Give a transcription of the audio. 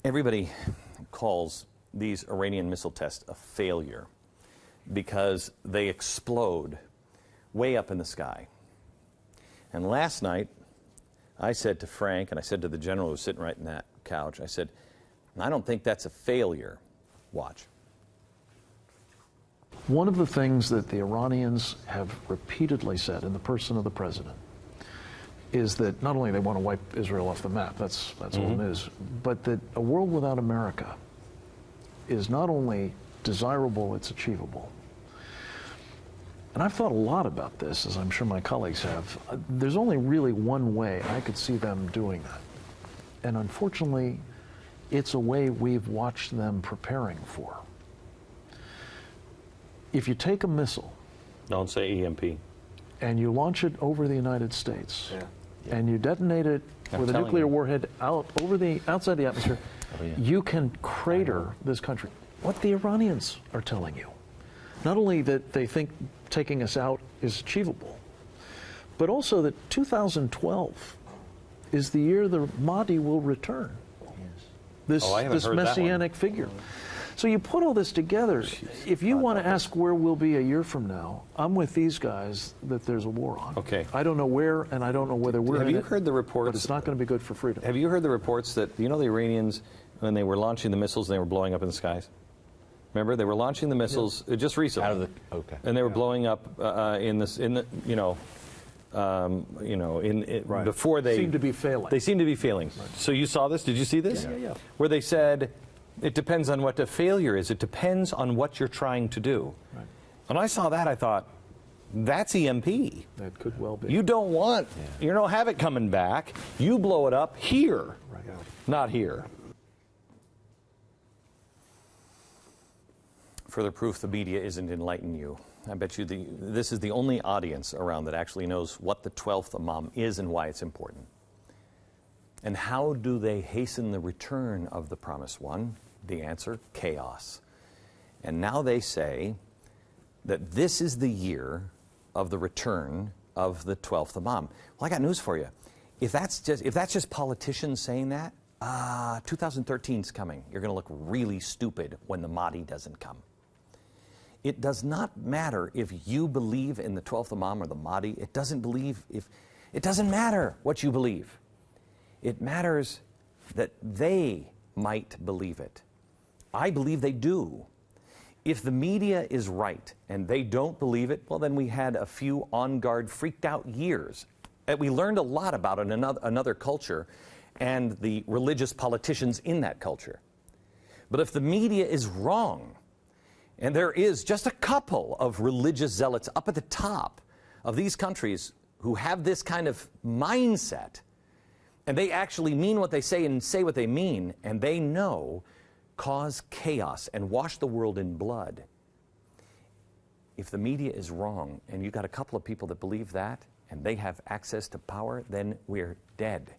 Everybody calls these Iranian missile tests a failure because they explode way up in the sky. And last night, I said to Frank, and I said to the general who was sitting right in that couch, I said, I don't think that's a failure. Watch. One of the things that the Iranians have repeatedly said in the person of the president is that not only they want to wipe Israel off the map, that's old news, but that a world without America is not only desirable, it's achievable. And I've thought a lot about this, as I'm sure my colleagues have. There's only really one way I could see them doing that. And unfortunately, it's a way we've watched them preparing for. If you take a missile... Don't say EMP. ...and you launch it over the United States, and you detonate it with a nuclear warhead outside the atmosphere, you can crater this country. What the Iranians are telling you, not only that they think taking us out is achievable, but also that 2012 is the year the Mahdi will return. This messianic figure. So you put all this together. If you want to ask where we'll be a year from now, I'm with these guys that there's a war on. Okay. I don't know where, and I don't know whether we're in it. Have you heard the reports? But it's not going to be good for freedom. Have you heard the reports that, you know, the Iranians, when they were launching the missiles, they were blowing up in the skies? Remember, they were launching the missiles just recently. Out of the, and they were blowing up before they seemed to be failing. They seemed to be failing. Right. So you saw this? Did you see this? Yeah. Where they said, it depends on what the failure is. It depends on what you're trying to do. Right. When I saw that, I thought, that's EMP. That could well be. You don't want, you don't have it coming back. You blow it up here, not here. Further proof the media isn't enlightening you. I bet you this is the only audience around that actually knows what the 12th Imam is and why it's important. And how do they hasten the return of the Promised One? The answer, chaos. And now they say that this is the year of the return of the 12th Imam. Well, I got news for you. If that's just politicians saying that, 2013's coming. You're going to look really stupid when the Mahdi doesn't come. It does not matter if you believe in the 12th Imam or the Mahdi. It doesn't matter what you believe. It matters that they might believe it. I believe they do. If the media is right and they don't believe it, well, then we had a few on-guard, freaked out years. And we learned a lot about another culture and the religious politicians in that culture. But if the media is wrong, and there is just a couple of religious zealots up at the top of these countries who have this kind of mindset, and they actually mean what they say and say what they mean, and they know cause chaos and wash the world in blood. If the media is wrong and you've got a couple of people that believe that and they have access to power, then we're dead.